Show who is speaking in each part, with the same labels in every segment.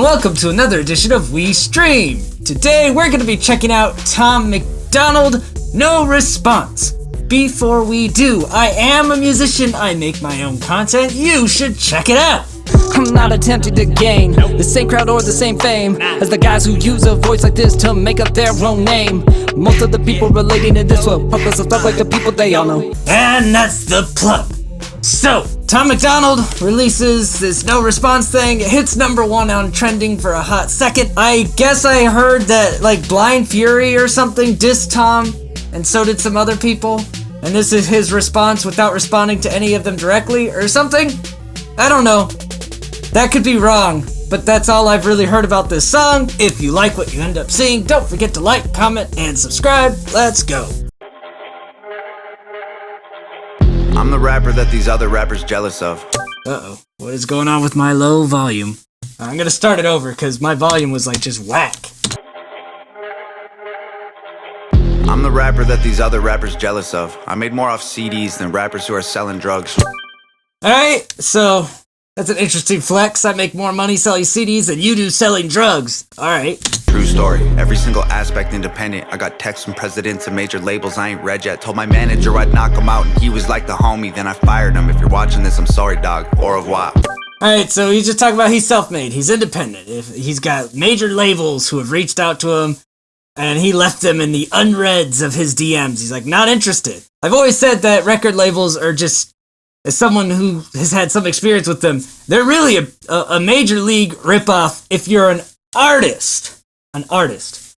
Speaker 1: welcome to another edition of We Stream. Today we're going to be checking out Tom MacDonald, No Response. Before we do, I am a musician, I make my own content, you should check it out.
Speaker 2: I'm not attempting to gain the same crowd or the same fame as the guys who use a voice like this to make up their own name. Most of the people relating to this will focus on stuff like the people they all know.
Speaker 1: And that's the plug. So, Tom MacDonald releases this No Response thing. It hits #1 on trending for a hot second. I guess I heard that like Blind Fury or something dissed Tom, and so did some other people. And this is his response without responding to any of them directly or something? I don't know. That could be wrong, but that's all I've really heard about this song. If you like what you end up seeing, don't forget to like, comment, and subscribe. Let's go.
Speaker 3: I'm the rapper that these other rappers jealous of.
Speaker 1: Uh-oh. What is going on with my low volume? I'm gonna start it over because my volume was like just whack.
Speaker 3: I'm the rapper that these other rappers jealous of. I made more off CDs than rappers who are selling drugs.
Speaker 1: Alright, so that's an interesting flex. I make more money selling CDs than you do selling drugs. Alright.
Speaker 3: True story. Every single aspect independent. I got texts from presidents and major labels I ain't read yet. Told my manager I'd knock him out and he was like the homie. Then I fired him. If you're watching this, I'm sorry, dog. Au revoir.
Speaker 1: Alright, so he's just talking about he's self-made. He's independent. If he's got major labels who have reached out to him and he left them in the unreads of his DMs. He's like, not interested. I've always said that record labels are just, as someone who has had some experience with them, they're really a major league ripoff if you're an artist. An artist.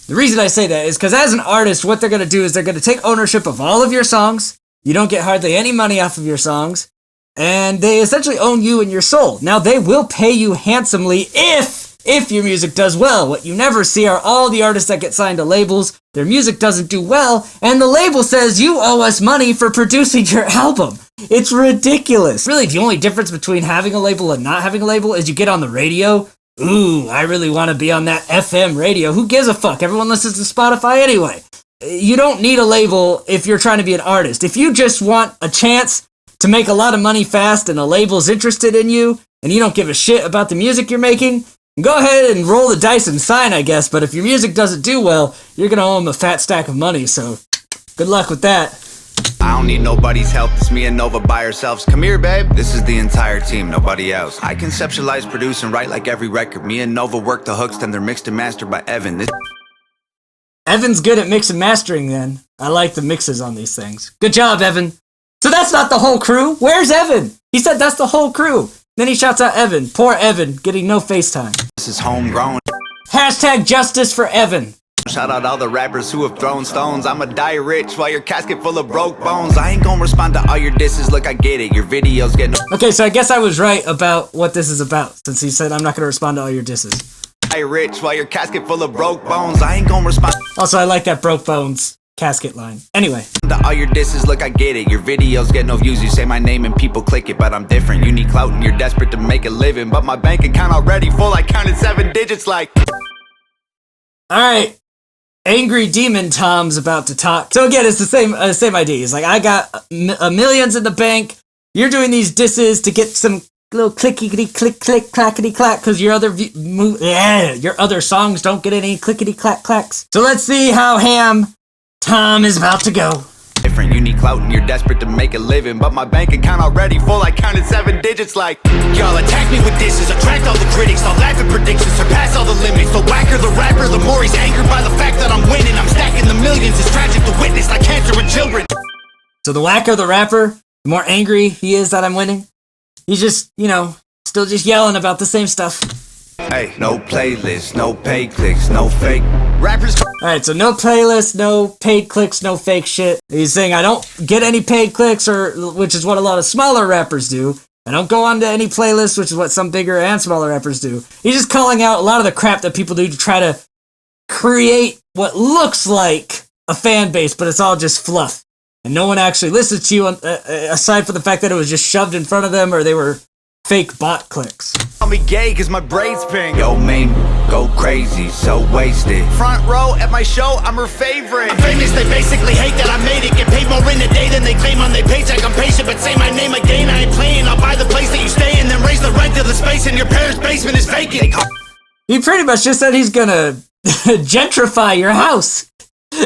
Speaker 1: The reason I say that is because as an artist, what they're going to do is they're going to take ownership of all of your songs. You don't get hardly any money off of your songs. And they essentially own you and your soul. Now, they will pay you handsomely if your music does well. What you never see are all the artists that get signed to labels. Their music doesn't do well, and the label says you owe us money for producing your album. It's ridiculous. Really, the only difference between having a label and not having a label is you get on the radio. Ooh, I really want to be on that FM radio. Who gives a fuck? Everyone listens to Spotify anyway. You don't need a label if you're trying to be an artist. If you just want a chance to make a lot of money fast and a label's interested in you, and you don't give a shit about the music you're making, go ahead and roll the dice and sign, I guess. But if your music doesn't do well, you're going to owe them a fat stack of money, so good luck with that.
Speaker 3: I don't need nobody's help. It's me and Nova by ourselves. Come here, babe. This is the entire team, nobody else. I conceptualize, produce, and write like every record. Me and Nova work the hooks, then they're mixed and mastered by Evan.
Speaker 1: Evan's good at mix and mastering, then. I like the mixes on these things. Good job, Evan. So that's not the whole crew? Where's Evan? He said that's the whole crew. Then he shouts out Evan. Poor Evan, getting no FaceTime.
Speaker 3: This is homegrown.
Speaker 1: Hashtag justice for Evan.
Speaker 3: Shout out all the rappers who have thrown stones. I'ma die rich while your casket full of broke bones. I ain't gonna respond to all your disses. Look, I get it. Your videos get no.
Speaker 1: Okay, so I guess I was right about what this is about, since he said I'm not gonna respond to all your disses.
Speaker 3: Die rich while your casket full of broke bones. I ain't gonna respond.
Speaker 1: Also, I like that broke bones casket line. Anyway.
Speaker 3: To all your disses, look, I get it. Your videos get no views. You say my name and people click it, but I'm different. You need clout and you're desperate to make a living. But my bank account already full. I counted 7 digits like.
Speaker 1: Alright. Angry Demon Tom's about to talk. So again, it's the same idea. He's like, I got millions in the bank. You're doing these disses to get some little clickety click click clackety clack because your other songs don't get any clickety clack clacks. So let's see how ham Tom is about to go.
Speaker 3: Different, you need clout and you're desperate to make a living. But my bank account already full. I counted 7 digits like.
Speaker 4: Y'all attack me with disses, attract all the critics. I'll laugh at predictions, surpass all the limits. The whacker the rapper, the more he's angered by the fact that I'm winning. I'm stacking the millions, it's tragic to witness like cancer in children.
Speaker 1: So the whacker the rapper, the more angry he is that I'm winning. He's just, still just yelling about the same stuff.
Speaker 3: Hey, no playlist, no paid clicks, no fake rappers.
Speaker 1: Alright, so no playlist, no paid clicks, no fake shit. He's saying I don't get any paid clicks, which is what a lot of smaller rappers do. I don't go onto any playlists, which is what some bigger and smaller rappers do. He's just calling out a lot of the crap that people do to try to create what looks like a fan base, but it's all just fluff. And no one actually listens to you, aside from the fact that it was just shoved in front of them or they were fake bot clicks.
Speaker 3: Call me gay cause my braids pink. Yo, main go crazy, so wasted. Front row at my show, I'm her favorite.
Speaker 4: I'm famous, they basically hate that I made it. Get paid more in a day than they claim on their paycheck. I'm patient, but say my name again, I ain't playing. I'll buy the place that you stay in, then raise the rent to the space in your parents' basement is vacant.
Speaker 1: He pretty much just said he's gonna gentrify your house.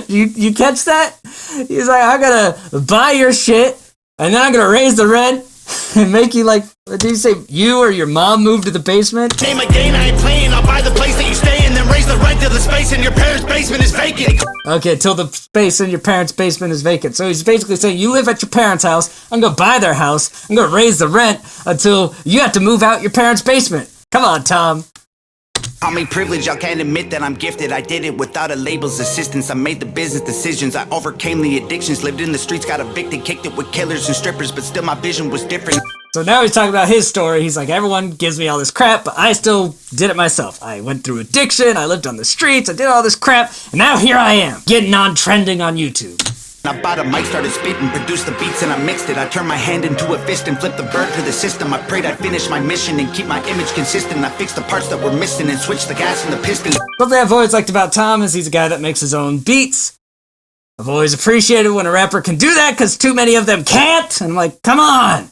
Speaker 1: You catch that? He's like, I'm gonna buy your shit, and then I'm gonna raise the rent and make you like, what did he say? You or your mom move to the basement?
Speaker 4: Name a game I ain't playing. I'll buy the place that you stay in, then raise the rent till the space in your parents' basement is vacant.
Speaker 1: Okay, till the space in your parents' basement is vacant. So he's basically saying, you live at your parents' house, I'm gonna buy their house, I'm gonna raise the rent until you have to move out your parents' basement. Come on, Tom.
Speaker 3: Call me privileged, I can't admit that I'm gifted. I did it without a label's assistance. I made the business decisions, I overcame the addictions. Lived in the streets, got evicted, kicked it with killers and strippers, but still my vision was different.
Speaker 1: So now he's talking about his story. He's like, everyone gives me all this crap, but I still did it myself. I went through addiction, I lived on the streets, I did all this crap, and now here I am, getting on trending on YouTube.
Speaker 3: I bought a mic, started spitting, produced the beats and I mixed it. I turned my hand into a fist and flipped the bird to the system. I prayed I'd finish my mission and keep my image consistent. I fixed the parts that were missing and switched the gas and the piston.
Speaker 1: Something I've always liked about Tom is he's a guy that makes his own beats. I've always appreciated when a rapper can do that because too many of them can't. And I'm like, come on.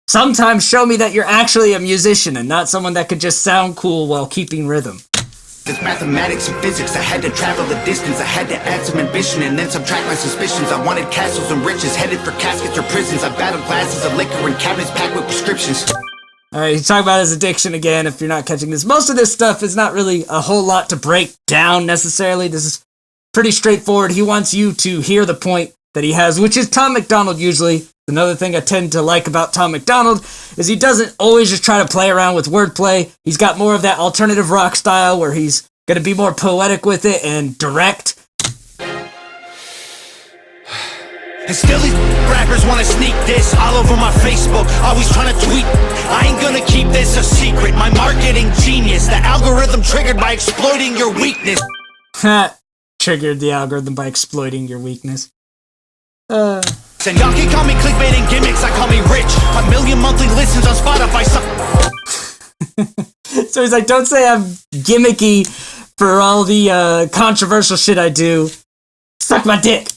Speaker 1: Sometimes show me that you're actually a musician and not someone that could just sound cool while keeping rhythm.
Speaker 3: It's mathematics and physics. I had to travel the distance. I had to add some ambition and then subtract my suspicions. I wanted castles and riches, headed for caskets or prisons. I battled glasses of liquor and cabinets packed with prescriptions.
Speaker 1: Alright, he's talking about his addiction again, if you're not catching this. Most of this stuff is not really a whole lot to break down necessarily. This is pretty straightforward. He wants you to hear the point that he has, which is Tom MacDonald usually. Another thing I tend to like about Tom MacDonald is he doesn't always just try to play around with wordplay. He's got more of that alternative rock style where he's going to be more poetic with it and direct.
Speaker 4: And still these rappers wanna sneak this all over my Facebook, always trying to tweet. I ain't gonna keep this a secret. My marketing genius, the algorithm triggered by exploiting your weakness.
Speaker 1: Triggered the algorithm by exploiting your weakness.
Speaker 4: And y'all can call me clickbait and gimmicks, I call me rich. 1 million monthly listens on Spotify.
Speaker 1: So he's like, don't say I'm gimmicky for all the controversial shit I do. Suck my dick.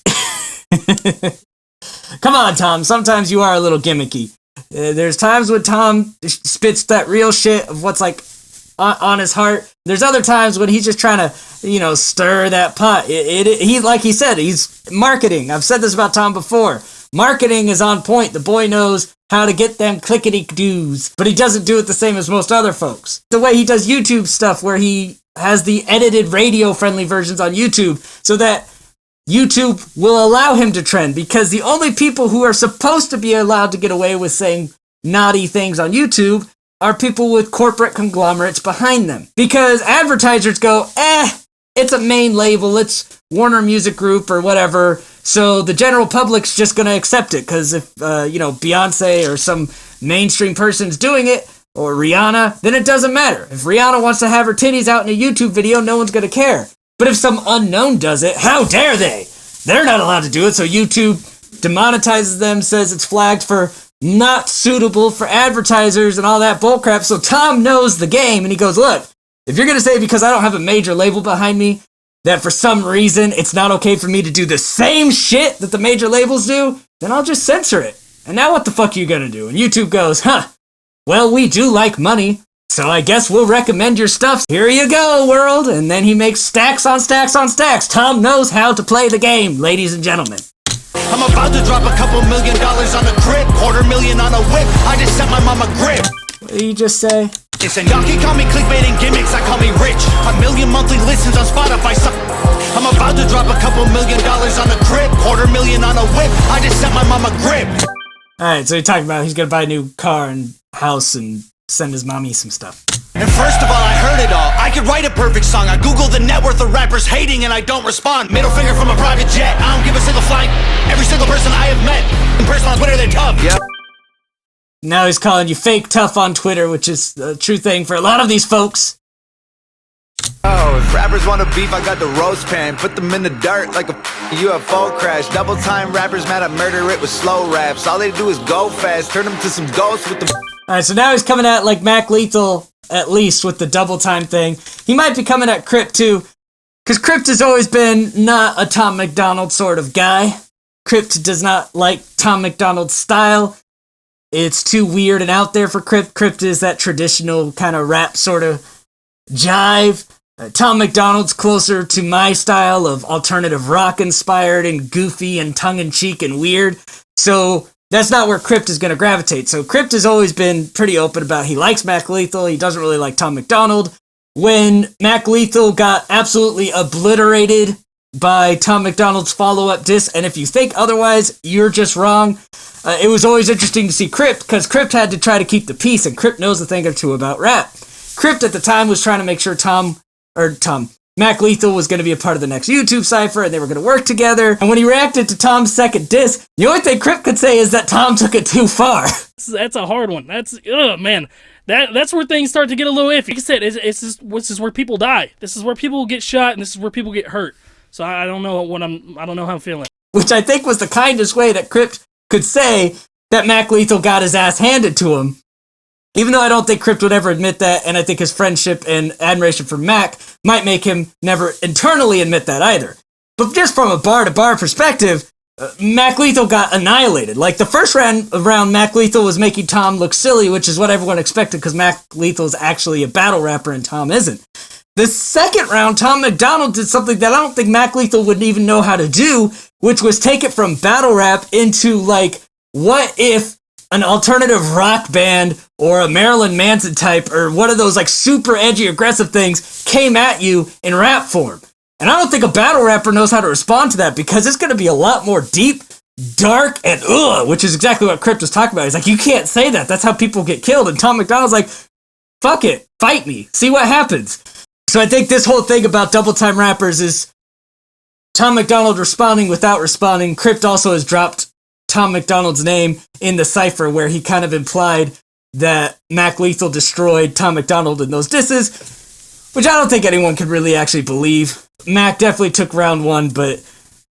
Speaker 1: Come on, Tom. Sometimes you are a little gimmicky. There's times when Tom spits that real shit of what's like on his heart. There's other times when he's just trying to, stir that pot. He, like he said, he's marketing. I've said this about Tom before. Marketing is on point. The boy knows how to get them clickety-doos, but he doesn't do it the same as most other folks. The way he does YouTube stuff where he has the edited radio-friendly versions on YouTube so that YouTube will allow him to trend, because the only people who are supposed to be allowed to get away with saying naughty things on YouTube are people with corporate conglomerates behind them. Because advertisers go, it's a main label, it's Warner Music Group or whatever, so the general public's just gonna accept it, because if, Beyonce or some mainstream person's doing it, or Rihanna, then it doesn't matter. If Rihanna wants to have her titties out in a YouTube video, no one's gonna care. But if some unknown does it, how dare they? They're not allowed to do it, so YouTube demonetizes them, says it's flagged for not suitable for advertisers and all that bullcrap. So Tom knows the game, and he goes, look, if you're going to say because I don't have a major label behind me that for some reason it's not okay for me to do the same shit that the major labels do, then I'll just censor it. And now what the fuck are you going to do? And YouTube goes, well, we do like money, so I guess we'll recommend your stuff. Here you go, world. And then he makes stacks on stacks on stacks. Tom knows how to play the game, ladies and gentlemen.
Speaker 4: I'm about to drop a couple $1 million on a crib, $250,000 on a whip. I just sent my mama grip.
Speaker 1: What did you just say?
Speaker 4: Listen, y'all can call me clickbait and gimmicks, I call me rich. 1 million monthly listens on Spotify. I'm about to drop a couple $1 million on a crib, $250,000 on a whip. I just sent my mama grip.
Speaker 1: Alright, so you're talking about he's gonna buy a new car and house and send his mommy some stuff.
Speaker 4: And first of all, I heard it all. I could write a perfect song. I googled the net worth of rappers hating and I don't respond. Middle finger from a private jet. I don't give a single flight. Every single person I have met in person on Twitter, they're tough. Yep.
Speaker 1: Now he's calling you fake tough on Twitter, which is a true thing for a lot of these folks.
Speaker 3: Oh, if rappers wanna beef, I got the roast pan. Put them in the dirt like a UFO crash. Double time rappers mad at murder it with slow raps. All they do is go fast. Turn them to some ghosts with the...
Speaker 1: Alright, so now he's coming at like Mac Lethal, at least with the double time thing. He might be coming at Crypt too, because Crypt has always been not a Tom MacDonald sort of guy. Crypt does not like Tom MacDonald's style. It's too weird and out there for Crypt. Crypt is that traditional kind of rap sort of jive. Tom McDonald's closer to my style of alternative rock inspired and goofy and tongue-in-cheek and weird. So that's not where Crypt is going to gravitate. So Crypt has always been pretty open about he likes Mac Lethal. He doesn't really like Tom McDonald. When Mac Lethal got absolutely obliterated by Tom McDonald's follow-up diss, and if you think otherwise, you're just wrong. It was always interesting to see Crypt, because Crypt had to try to keep the peace, and Crypt knows a thing or two about rap. Crypt at the time was trying to make sure Mac Lethal was going to be a part of the next YouTube cypher, and they were going to work together. And when he reacted to Tom's second diss, the only thing Crypt could say is that Tom took it too far.
Speaker 5: That's a hard one. Man. That's where things start to get a little iffy. Like I said, this is where people die. This is where people get shot, and this is where people get hurt. So I don't know how I'm feeling.
Speaker 1: Which I think was the kindest way that Crypt could say that Mac Lethal got his ass handed to him. Even though I don't think Crypt would ever admit that, and I think his friendship and admiration for Mac might make him never internally admit that either. But just from a bar-to-bar perspective, Mac Lethal got annihilated. Like, the first round, Mac Lethal was making Tom look silly, which is what everyone expected, because Mac Lethal is actually a battle rapper and Tom isn't. The second round, Tom McDonald did something that I don't think Mac Lethal would even know how to do, which was take it from battle rap into, like, what if an alternative rock band or a Marilyn Manson type or one of those, like, super edgy, aggressive things came at you in rap form? And I don't think a battle rapper knows how to respond to that, because it's going to be a lot more deep, dark, and which is exactly what Crypt was talking about. He's like, you can't say that. That's how people get killed. And Tom McDonald's like, fuck it. Fight me. See what happens. So I think this whole thing about double time rappers is Tom McDonald responding without responding. Crypt also has dropped Tom McDonald's name in the cypher, where he kind of implied that Mac Lethal destroyed Tom McDonald in those disses, which I don't think anyone could really actually believe. Mac definitely took round one, but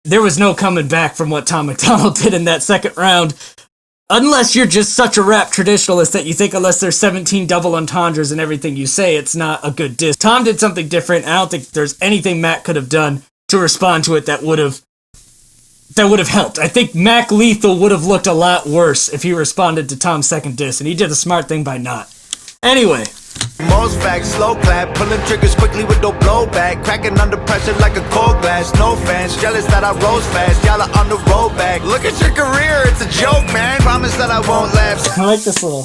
Speaker 1: there was no coming back from what Tom McDonald did in that second round. Unless you're just such a rap traditionalist that you think unless there's 17 double entendres in everything you say, it's not a good diss. Tom did something different. I don't think there's anything Mac could have done to respond to it that would have helped. I think Mac Lethal would have looked a lot worse if he responded to Tom's second diss, and he did a smart thing by not. Anyway.
Speaker 3: Most facts, slow clap, pulling triggers quickly with no blowback, cracking under pressure like a cold glass. No fans, jealous that I rose fast. Y'all are on the road back. Look at your career, it's a joke, man. Promise that I won't laugh.
Speaker 1: I like this little.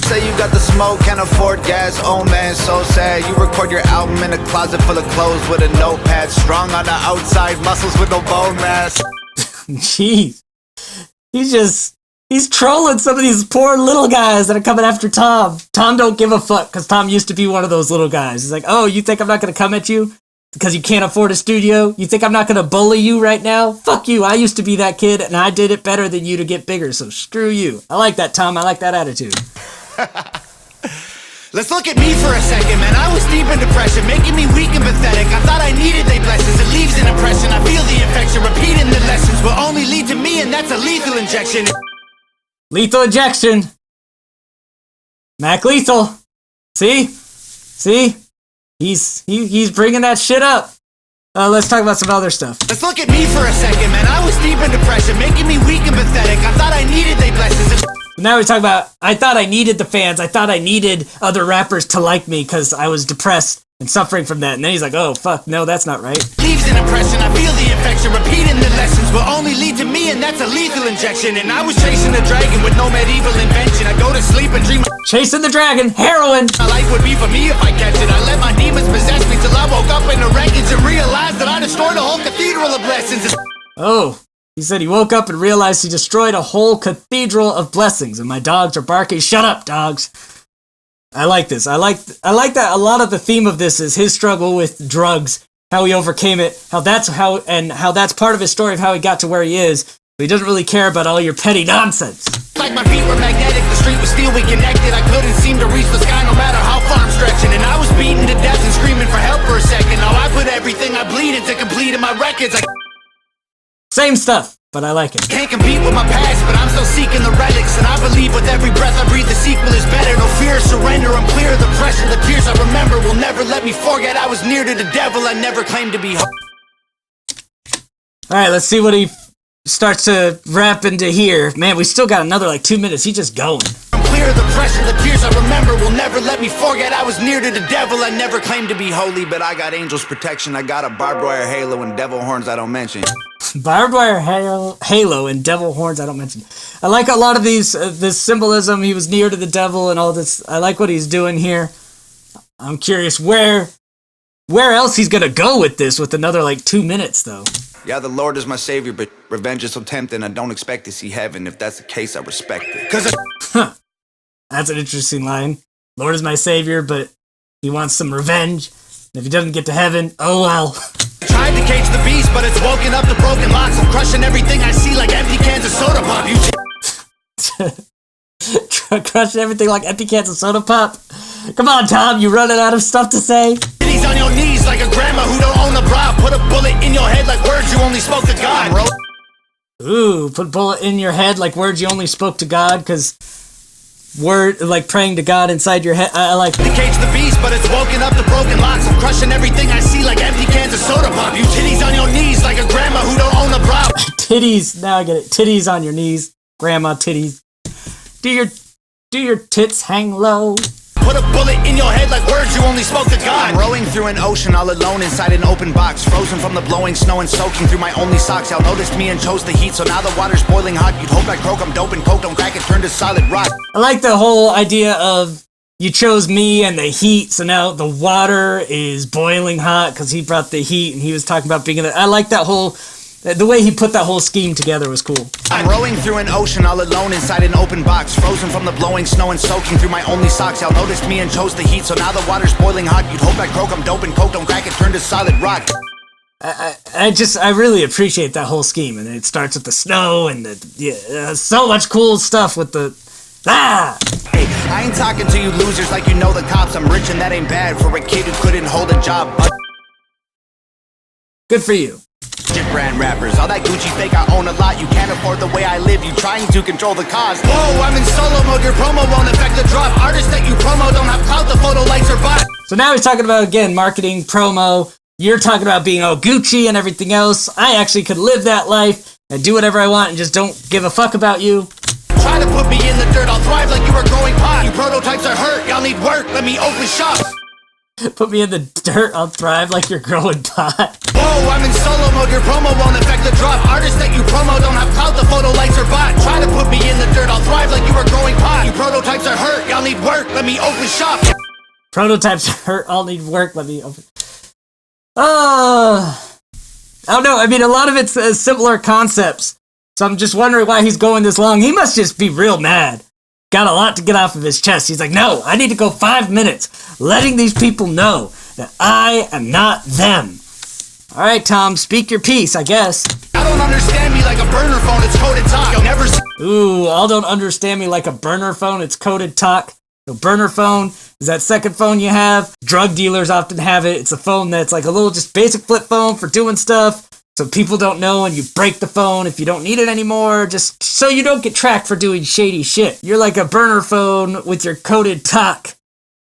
Speaker 3: Say you got the smoke, can't afford gas. Oh man, so sad. You record your album in a closet full of clothes with a notepad, strong on the outside, muscles with no bone mass.
Speaker 1: Jeez, He's trolling some of these poor little guys that are coming after Tom. Tom don't give a fuck, because Tom used to be one of those little guys. He's like, oh, you think I'm not going to come at you because you can't afford a studio? You think I'm not going to bully you right now? Fuck you. I used to be that kid, and I did it better than you to get bigger, so screw you. I like that, Tom. I like that attitude.
Speaker 4: Let's look at me for a second, man. I was deep in depression, making me weak and pathetic. I thought I needed their blessings. It leaves an impression. I feel the infection. Repeating the lessons will only lead to me, and that's a lethal injection.
Speaker 1: Lethal injection. Mac Lethal. See? He's bringing that shit up. Let's talk about some other stuff.
Speaker 4: Let's look at me for a second, man. I was deep in depression, making me weak and pathetic. I thought I needed their blessings.
Speaker 1: Now we're talking about, I thought I needed the fans. I thought I needed other rappers to like me because I was depressed and suffering from that. And then he's like, oh, fuck, no, that's not right.
Speaker 4: Leaves an impression. I feel the infection. Repeating the lessons will only lead to me, and that's a lethal injection. And I was chasing the dragon with no medieval invention. I go to sleep and dream.
Speaker 1: Chasing the dragon, heroin.
Speaker 4: My life would be for me if I catch it. I let my demons possess me till I woke up in the wreckage and realized that I destroyed a whole cathedral of blessings.
Speaker 1: Oh, he said he woke up and realized he destroyed a whole cathedral of blessings, and my dogs are barking. Shut up, dogs. I like this. I like that a lot of the theme of this is his struggle with drugs, how he overcame it, how that's part of his story of how he got to where he is. But he doesn't really care about all your petty nonsense.
Speaker 4: Like my feet were magnetic, the street was steel, we connected. I couldn't seem to reach the sky no matter how far I'm stretching. And I was beaten to death and screaming for help for a second. Now I put everything I bleed into completing my records.
Speaker 1: Same stuff, but I like it.
Speaker 4: Can't compete with my past, but I'm still seeking the relics. And I believe with every breath I breathe the sequel is better. No fear, surrender, I'm clear of the pressure. The tears I remember will never let me forget I was near to the devil. I never claimed to be.
Speaker 1: Alright, let's see what he starts to rap into here. Man, we still got another 2 minutes. He's just going.
Speaker 4: I'm clear of the pressure. The tears I remember near to the devil, I never
Speaker 3: Claim to be holy, but I got angel's protection. I got a barbed wire halo and devil horns I don't mention.
Speaker 1: Barbed wire halo and devil horns I don't mention. I like a lot of these this symbolism. He was near to the devil and all this. I like what he's doing here. I'm curious where else he's gonna go with this with another like 2 minutes though.
Speaker 3: Yeah, the Lord is my savior, but revenge is so tempting. I don't expect to see heaven. If that's the case, I respect it.
Speaker 1: That's an interesting line. Lord is my savior, but he wants some revenge. If he doesn't get to heaven, oh well.
Speaker 4: Tried to cage the beast, but it's woken up the broken locks. I'm crushing everything I see like empty cans of soda pop.
Speaker 1: Crushing everything like empty cans of soda pop. Come on, Tom, you running out of stuff to say?
Speaker 4: He's on your knees like a grandma who don't own a bra. Put a bullet in your head like words you only spoke to God, bro.
Speaker 1: Ooh, put a bullet in your head like words you only spoke to God, because word like praying to God inside your head. I like
Speaker 4: to cage the beast, but it's woken up the broken locks. I'm crushing everything I see like empty cans of soda pop. You titties on your knees like a grandma who don't own a bra.
Speaker 1: Titties, now I get it. Titties on your knees, grandma titties. Do your tits hang low?
Speaker 4: Put a bullet in your head like words you only spoke to God.
Speaker 3: I'm rowing through an ocean all alone inside an open box, frozen from the blowing snow and soaking through my only socks. Y'all noticed me and chose the heat, so now the water's boiling hot. You'd hope I croak, I'm dope and coke, don't crack it, turn to solid rock.
Speaker 1: I like the whole idea of you chose me and the heat, so now the water is boiling hot because he brought the heat and he was talking about being in it. I like that whole, the way he put that whole scheme together was cool.
Speaker 3: I'm rowing through an ocean all alone inside an open box, frozen from the blowing snow and soaking through my only socks. Y'all noticed me and chose the heat, so now the water's boiling hot. You'd hope I croak, I'm dope and coke, don't crack it, turn to solid rock.
Speaker 1: I really appreciate that whole scheme, and it starts with the snow and so much cool stuff with the
Speaker 3: Hey, I ain't talking to you losers like you know the cops. I'm rich and that ain't bad for a kid who couldn't hold a job.
Speaker 1: Good for you.
Speaker 3: Brand rappers, all that Gucci fake, I own a lot. You can't afford the way I live, you trying to control the cause.
Speaker 4: Whoa, I'm in solo mode, your promo won't affect the drop. Artists that you promo don't have clout, the photo likes are bought.
Speaker 1: So now he's talking about, again, marketing, promo. You're talking about being all Gucci and everything else. I actually could live that life and do whatever I want and just don't give a fuck about you.
Speaker 4: Try to put me in the dirt, I'll thrive like you were growing pot. You prototypes are hurt, y'all need work, let me open shop.
Speaker 1: Put me in the dirt, I'll thrive like you're growing pot.
Speaker 4: Whoa, I'm in solo mode, your promo won't affect the drop. Artists that you promo don't have clout, the photo likes are bought. Try to put me in the dirt, I'll thrive like you were growing pot. You prototypes are hurt, y'all need work, let me open shop.
Speaker 1: Prototypes are hurt, I'll need work, let me open. I don't know, I mean, a lot of it's simpler concepts. So I'm just wondering why he's going this long. He must just be real mad. Got a lot to get off of his chest. He's like, no, I need to go 5 minutes, letting these people know that I am not them. All right, Tom, speak your piece, I guess.
Speaker 4: I don't understand me like a burner phone, it's coded talk. You'll never
Speaker 1: Ooh, all don't understand me like a burner phone, it's coded talk. So burner phone is that second phone you have. Drug dealers often have it. It's a phone that's like a little just basic flip phone for doing stuff. So people don't know and you break the phone if you don't need it anymore, just so you don't get tracked for doing shady shit. You're like a burner phone with your coded talk,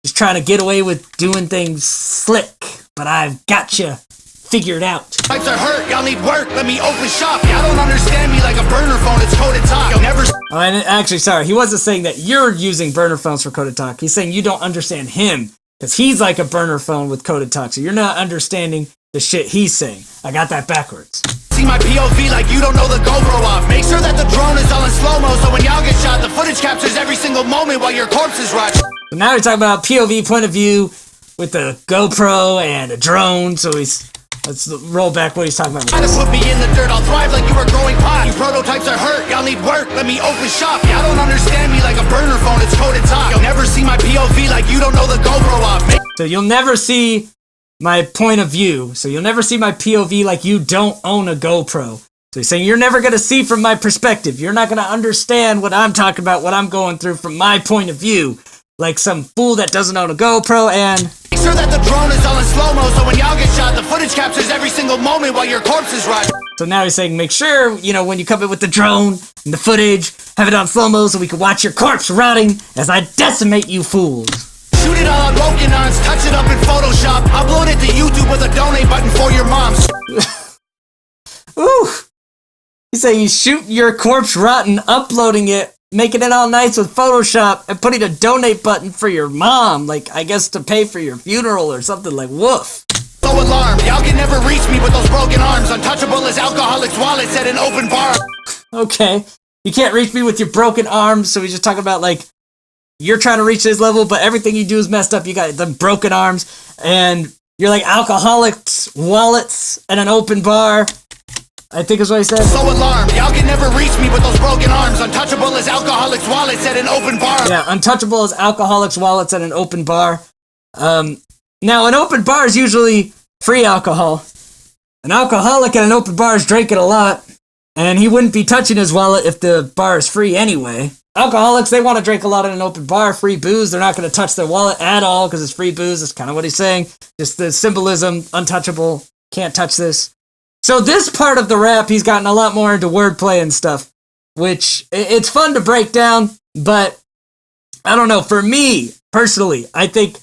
Speaker 1: just trying to get away with doing things slick, but I've got you figured out.
Speaker 4: Types are hurt, y'all need work, let me open shop. Y'all don't understand me like a burner phone, it's coded talk. You'll never
Speaker 1: Oh, and actually, sorry, he wasn't saying that you're using burner phones for coded talk. He's saying you don't understand him, because he's like a burner phone with coded talk, so you're not understanding the shit he's saying. I got that backwards.
Speaker 4: see my POV like you don't know the GoPro off. Make sure that the drone is all in slow-mo, so when y'all get shot, the footage captures every single moment while your corpse is rot.
Speaker 1: So now we're talking about POV, point of view, with the GoPro and a drone, so let's roll back what he's talking about.
Speaker 4: Try to put me in the dirt, I'll thrive like you were growing pot. You prototypes are hurt, y'all need work, let me open shop. Y'all don't understand me like a burner phone, it's coded talk. You'll never see my POV like you don't know the GoPro off.
Speaker 1: So you'll never see my point of view. So you'll never see my POV like you don't own a GoPro. So he's saying you're never going to see from my perspective. You're not going to understand what I'm talking about, what I'm going through from my point of view. Like some fool that doesn't own a GoPro and...
Speaker 4: Make sure that the drone is all in slow-mo, so when y'all get shot, the footage captures every single moment while your corpse is rot.
Speaker 1: So now he's saying make sure, when you come in with the drone and the footage, have it on slow-mo so we can watch your corpse rotting as I decimate you fools.
Speaker 4: Shoot it all on Wokenons, touch it up in Photoshop. Upload it to YouTube with a donate button for your moms.
Speaker 1: Ooh. He's saying you shoot your corpse rotten, uploading it making it all nice with Photoshop and putting a donate button for your mom, like, I guess to pay for your funeral or something, like, woof.
Speaker 4: So alarmed, y'all can never reach me with those broken arms. Untouchable as alcoholics' wallets at an open bar.
Speaker 1: Okay, you can't reach me with your broken arms, so he's just talking about, like, you're trying to reach his level, but everything you do is messed up. You got the broken arms, and you're like alcoholics' wallets at an open bar, I think is what he said.
Speaker 4: So alarmed, y'all can never reach me with those broken arms. Untouchable as alcoholics' wallets at an open bar.
Speaker 1: Yeah, untouchable as alcoholics' wallets at an open bar. Now, an open bar is usually free alcohol. An alcoholic at an open bar is drinking a lot, and he wouldn't be touching his wallet if the bar is free anyway. Alcoholics, they want to drink a lot at an open bar, free booze. They're not going to touch their wallet at all because it's free booze. That's kind of what he's saying. Just the symbolism, untouchable, can't touch this. So this part of the rap, he's gotten a lot more into wordplay and stuff, which it's fun to break down, but I don't know. For me, personally, I think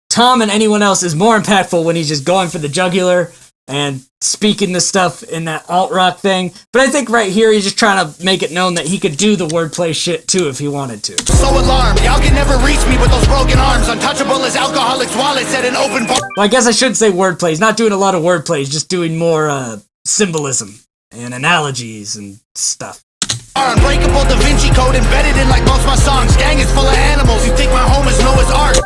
Speaker 1: Tom and anyone else is more impactful when he's just going for the jugular and speaking the stuff in that alt-rock thing. But I think right here, he's just trying to make it known that he could do the wordplay shit too if he wanted to.
Speaker 4: So alarmed, y'all can never reach me with those broken arms. Untouchable as alcoholics' wallets at an open bar.
Speaker 1: Well, I guess I shouldn't say wordplay. He's not doing a lot of wordplay. He's just doing more symbolism and analogies and stuff.
Speaker 4: Unbreakable Da Vinci Code embedded in like most my songs. Gang is full of animals. You think my home is Noah's Ark?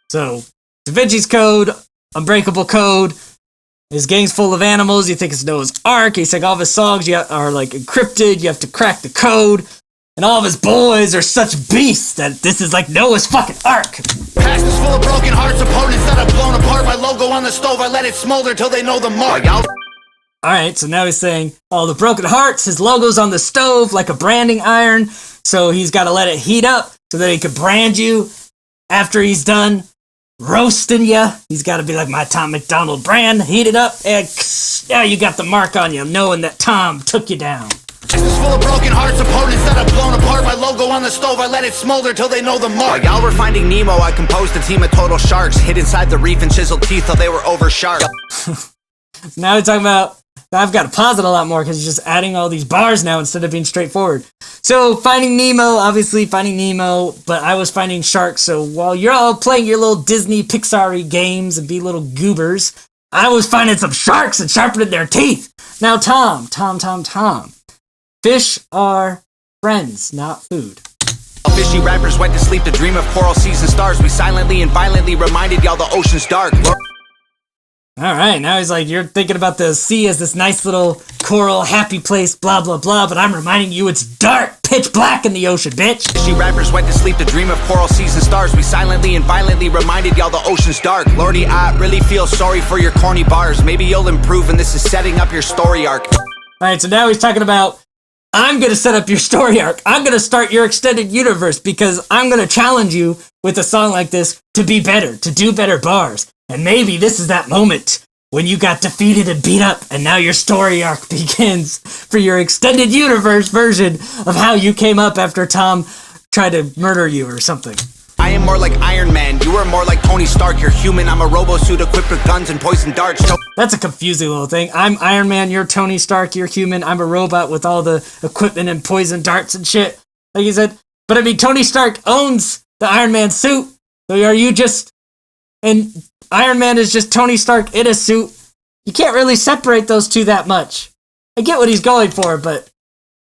Speaker 1: So, Da Vinci's Code, Unbreakable Code. His gang's full of animals. You think it's Noah's Ark. He's like all of his songs are like encrypted. You have to crack the code. And all of his boys are such beasts that this is like Noah's fucking Ark.
Speaker 4: Past is full of broken hearts. Opponents that have blown apart. My logo on the stove. I let it smolder till they know the mark.
Speaker 1: Alright, so now he's saying, oh, the broken hearts, his logo's on the stove like a branding iron, so he's got to let it heat up so that he can brand you after he's done roasting you. He's got to be like my Tom McDonald brand, heat it up, and now you got the mark on you, knowing that Tom took you down.
Speaker 4: Past is full of broken hearts. Opponents that have blown apart. My logo on the stove. I let it smolder till they know the mark.
Speaker 3: While y'all were finding Nemo, I composed a team of total sharks. Hid inside the reef and chiseled teeth till they were over sharp.
Speaker 1: Now he's talking about, I've got to pause it a lot more because he's just adding all these bars now instead of being straightforward. So, Finding Nemo, obviously Finding Nemo, but I was finding sharks. So, while you're all playing your little Disney Pixar-y games and be little goobers, I was finding some sharks and sharpening their teeth. Now, Tom. Fish are friends, not food.
Speaker 3: Fishy rappers went to sleep to dream of coral seas and stars. We silently and violently reminded y'all the ocean's dark.
Speaker 1: Alright, now he's like, you're thinking about the sea as this nice little coral, happy place, blah, blah, blah, but I'm reminding you it's dark, pitch black in the ocean, bitch.
Speaker 3: Fishy rappers went to sleep to dream of coral seas and stars. We silently and violently reminded y'all the ocean's dark. Lordy, I really feel sorry for your corny bars. Maybe you'll improve and this is setting up your story arc.
Speaker 1: Alright, so now he's talking about, I'm gonna set up your story arc. I'm gonna start your extended universe because I'm gonna challenge you with a song like this to be better, to do better bars. And maybe this is that moment when you got defeated and beat up, and now your story arc begins for your extended universe version of how you came up after Tom tried to murder you or something.
Speaker 3: I am more like Iron Man, you are more like Tony Stark. You're human, I'm a robo-suit equipped with guns and poison darts.
Speaker 1: That's a confusing little thing. I'm Iron Man, you're Tony Stark, you're human, I'm a robot with all the equipment and poison darts and shit. Like he said, but I mean, Tony Stark owns the Iron Man suit, so are you just... And Iron Man is just Tony Stark in a suit. You can't really separate those two that much. I get what he's going for, but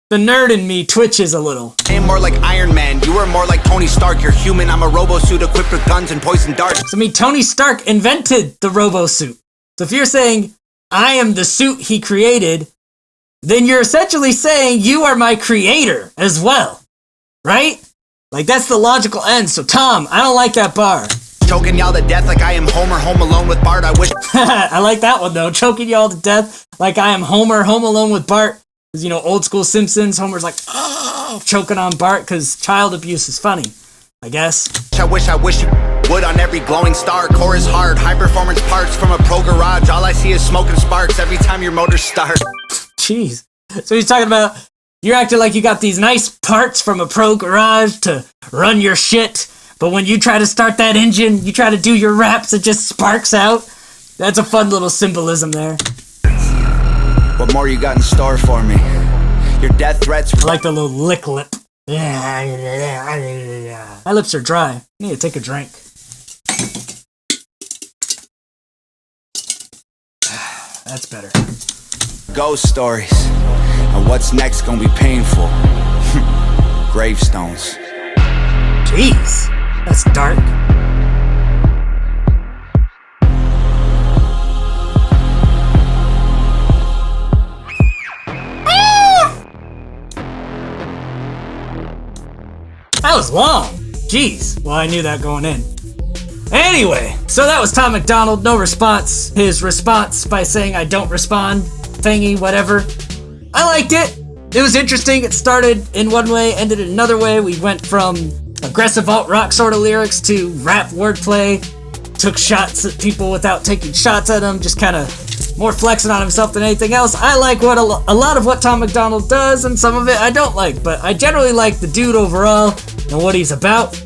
Speaker 1: the nerd in me twitches a little.
Speaker 3: I am more like Iron Man, you are more like Tony Stark. You're human, I'm a robo-suit equipped with guns and poison darts.
Speaker 1: So, I mean, Tony Stark invented the robo-suit. So if you're saying, I am the suit he created, then you're essentially saying you are my creator as well. Right? Like, that's the logical end. So, Tom, I don't like that bar.
Speaker 3: Choking y'all to death like I am Homer home alone with Bart. I wish
Speaker 1: I like that one though. Choking y'all to death like I am Homer home alone with Bart. Because, you know, old school Simpsons, Homer's like, oh, choking on Bart because child abuse is funny, I guess.
Speaker 3: I wish you would on every glowing star. Core is hard, high performance parts from a pro garage. All I see is smoke and sparks every time your motors start.
Speaker 1: Jeez. So he's talking about, you're acting like you got these nice parts from a pro garage to run your shit. But when you try to start that engine, you try to do your raps, it just sparks out. That's a fun little symbolism there.
Speaker 3: What more you got in store for me? Your death threats.
Speaker 1: I like the little lick lip. My lips are dry. I need to take a drink. That's better.
Speaker 3: Ghost stories. And what's next gonna be painful? Gravestones.
Speaker 1: Jeez, that's dark. That was long. Jeez. Well, I knew that going in. Anyway, so that was Tom McDonald. No response. His response by saying I don't respond thingy, whatever. I liked it. It was interesting. It started in one way, ended in another way. We went from aggressive alt-rock sort of lyrics to rap wordplay. Took shots at people without taking shots at them. Just kind of more flexing on himself than anything else. I like what a lot of what Tom McDonald does, and some of it I don't like. But I generally like the dude overall and what he's about.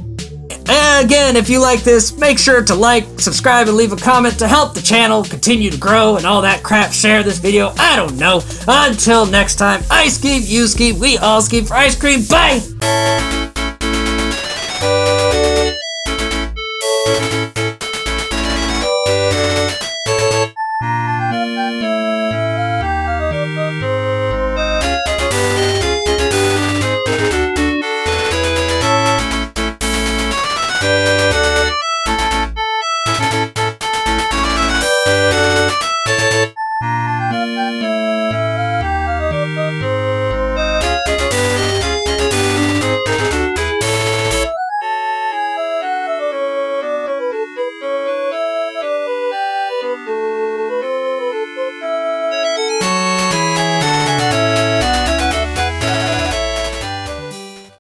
Speaker 1: And again, if you like this, make sure to like, subscribe, and leave a comment to help the channel continue to grow and all that crap. Share this video. I don't know. Until next time, I scheme, you scheme, we all scheme for ice cream. Bye!